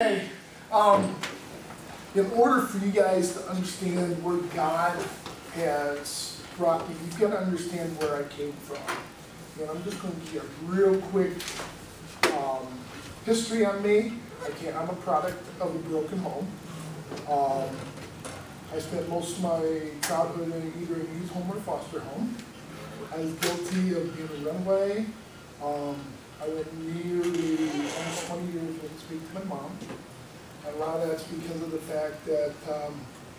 Okay. In order for you guys to understand where God has brought me, you've got to understand where I came from. And I'm just going to give you a real quick history on me. I'm a product of a broken home. I spent most of my childhood in either a youth home or a foster home. I was guilty of being a runaway. I went nearly almost 20 years without speaking to my mom. And a lot of that's because of the fact that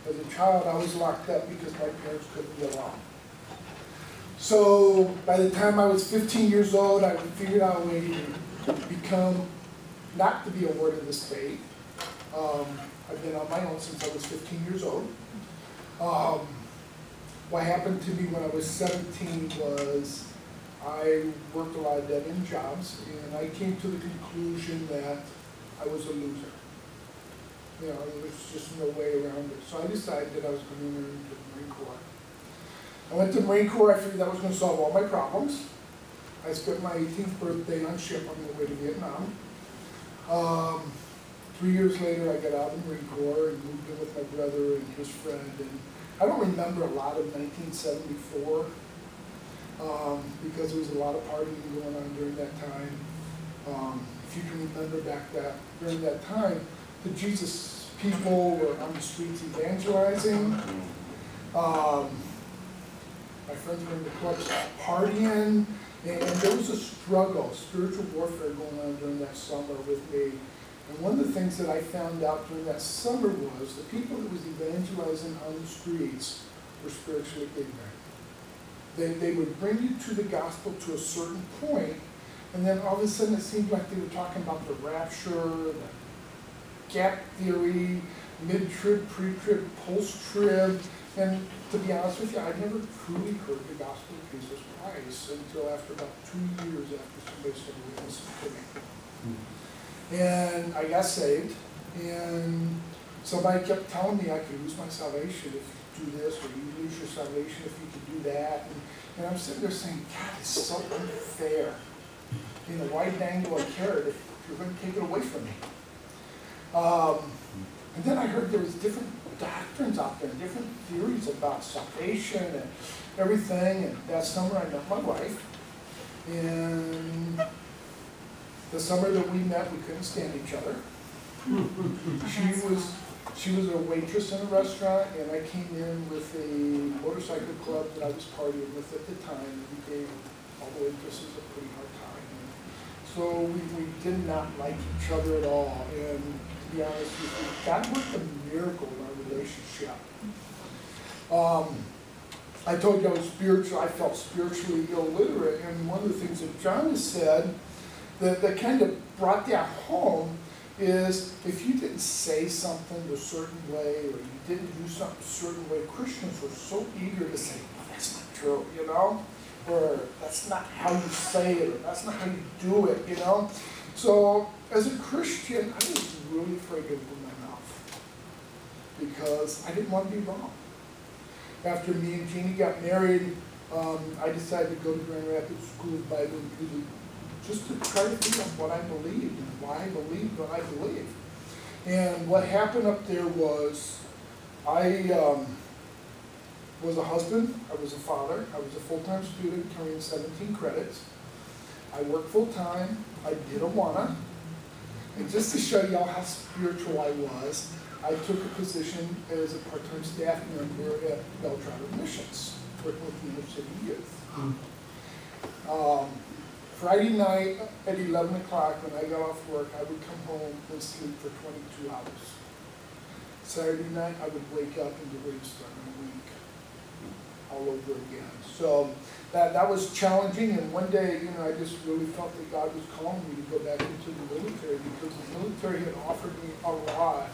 as a child I was locked up because my parents couldn't get along. So by the time I was 15 years old, I figured out a way to become, not to be a ward of the state. I've been on my own since I was 15 years old. What happened to me when I was 17 was I worked a lot of dead-end jobs, and I came to the conclusion that I was a loser. You know, there's just no way around it. So I decided that I was going to enter into the Marine Corps. I went to the Marine Corps. I figured that was going to solve all my problems. I spent my 18th birthday on ship on the way to Vietnam. 3 years later, I got out of the Marine Corps and moved in with my brother and his friend. And I don't remember a lot of 1974 because there was a lot of partying going on during that time. If you can remember during that time, the Jesus people were on the streets evangelizing. My friends were in the clubs partying, and there was a struggle, spiritual warfare going on during that summer with me. And one of the things that I found out during that summer was the people that was evangelizing on the streets were spiritually ignorant. They would bring you to the gospel to a certain point, and then all of a sudden it seemed like they were talking about the rapture, the gap theory, mid-trib, pre-trib, post-trib. And to be honest with you, I never truly heard the gospel of Jesus Christ until after about 2 years after somebody started witnessing to me. And I got saved, and somebody kept telling me I could lose my salvation if you do this, or you lose your salvation if you could do that. And I'm sitting there saying, God, it's so unfair. You know, why dangle a carrot if you're going to take it away from me? And then I heard there was different doctrines out there, different theories about salvation and everything. And that summer I met my wife. And the summer that we met, we couldn't stand each other. She was a waitress in a restaurant, and I came in with a motorcycle club that I was partying with at the time, and we gave all the waitresses a pretty hard time. So we did not like each other at all. And to be honest with you, God worked a miracle in our relationship. I told you I was spiritual. I felt spiritually illiterate, and one of the things that John has said that kind of brought that home is if you didn't say something a certain way, or you didn't do something a certain way, Christians were so eager to say, well, that's not true, you know, or that's not how you say it, or that's not how you do it, you know. So as a Christian, I was really afraid to open my mouth because I didn't want to be wrong. After me and Jeannie got married, I decided to go to Grand Rapids School of Bible and just to try to figure out what I believed and why I believed what I believed. And what happened up there was I was a husband, I was a father, I was a full-time student carrying 17 credits. I worked full-time, I did Awana. And just to show y'all how spiritual I was, I took a position as a part-time staff member at Btra Missions, working with the inner city youth. Friday night at 11 o'clock when I got off work, I would come home and sleep for 22 hours. Saturday night, I would wake up and get ready to start my week all over again. So that was challenging, and one day, you know, I just really felt that God was calling me to go back into the military because the military had offered me a lot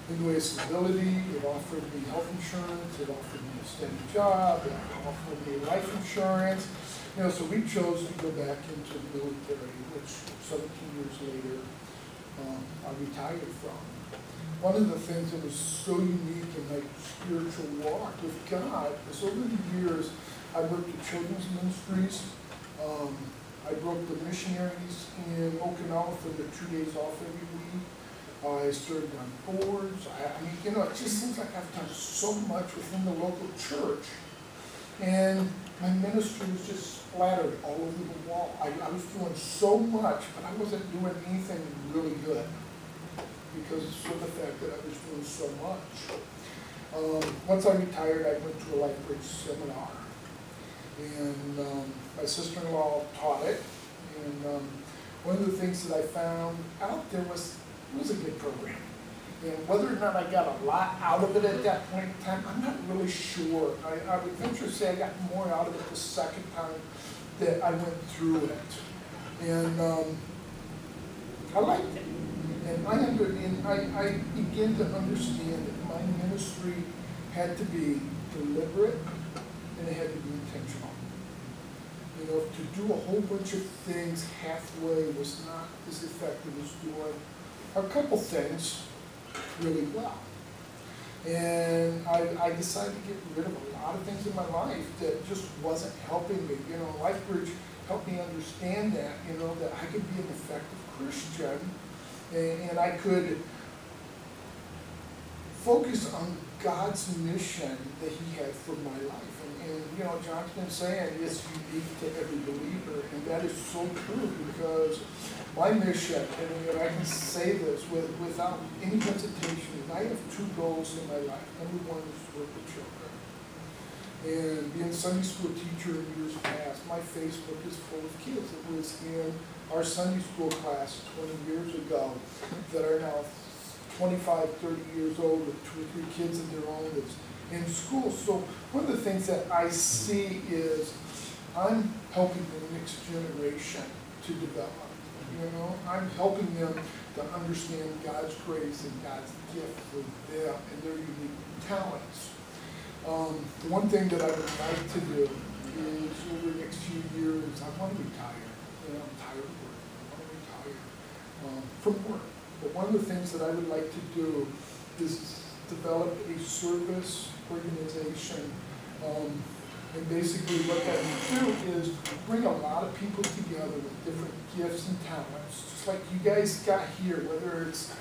in the way of stability. It offered me health insurance, it offered me a steady job, it offered me life insurance. You know, so we chose to go back into the military, which 17 years later I retired from. One of the things that was so unique in my spiritual walk with God is over the years I worked at children's ministries. I broke the missionaries in Okinawa for their 2 days off every week. I served on boards. I mean, you know, it just seems like I've done so much within the local church. And my ministry was just splattered all over the wall. I was doing so much, but I wasn't doing anything really good because of the fact that I was doing so much. Once I retired, I went to a Life Bridge seminar. And my sister-in-law taught it. And one of the things that I found out there was, it was a good program. And whether or not I got a lot out of it at that point in time, I'm not really sure. I would venture to say I got more out of it the second time that I went through it. And I liked it. And I began to understand that my ministry had to be deliberate and it had to be intentional. You know, to do a whole bunch of things halfway was not as effective as doing a couple things really well. And I decided to get rid of a lot of things in my life that just wasn't helping me. You know, LifeBridge helped me understand that, you know, that I could be an effective Christian and I could focus on God's mission that He had for my life. And you know, John's been saying it's unique to every believer, and that is so true because my mission, and I can say this without any hesitation, I have two goals in my life. Number one is to work with children. And being a Sunday school teacher in years past, my Facebook is full of kids. It was in our Sunday school class 20 years ago that are now 25, 30 years old with 2 or 3 kids of their own that's in school. So one of the things that I see is I'm helping the next generation to develop. You know, I'm helping them to understand God's grace and God's gift for them and their unique talents. The one thing that I would like to do is over the next few years, I want to retire. You know, I'm tired of work. I want to retire from work. But one of the things that I would like to do is develop a service organization. And basically what that would do is bring a lot of people together with different gifts and talents, just like you guys got here, whether it's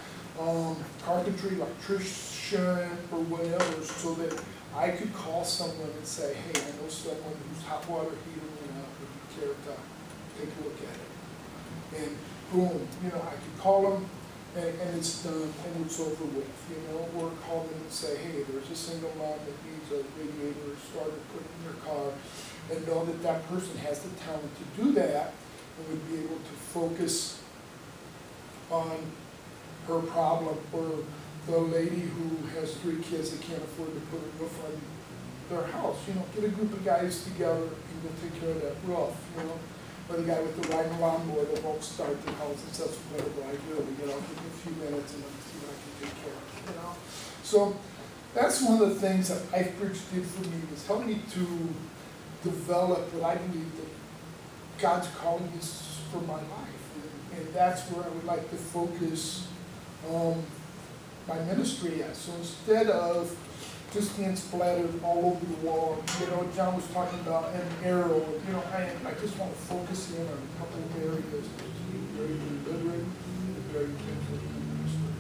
carpentry, electrician, or whatever, so that I could call someone and say, hey, I know someone whose hot water heater went out, would you care to take a look at it? And boom, you know, I could call them, and it's done, and it's over with, you know, or call them and say, hey, there's a single mom that needs a radiator starter put in their car, and know that that person has the talent to do that, and would be able to focus on her problem, or the lady who has 3 kids that can't afford to put a roof on their house. You know, get a group of guys together and go take care of that roof, you know. Or the guy with the riding lawnmower that won't start the house and says, whatever I do, you know, give me a few minutes and I'll see what I can take care of, you know. So that's one of the things that LifeBridge did for me, was help me to develop what I believe that God's calling is for my life. And that's where I would like to focus my ministry at. So instead of just being splattered all over the wall, you know, John was talking about an arrow, you know, I just want to focus in on a couple of areas to be very deliberate and very intentional in ministry.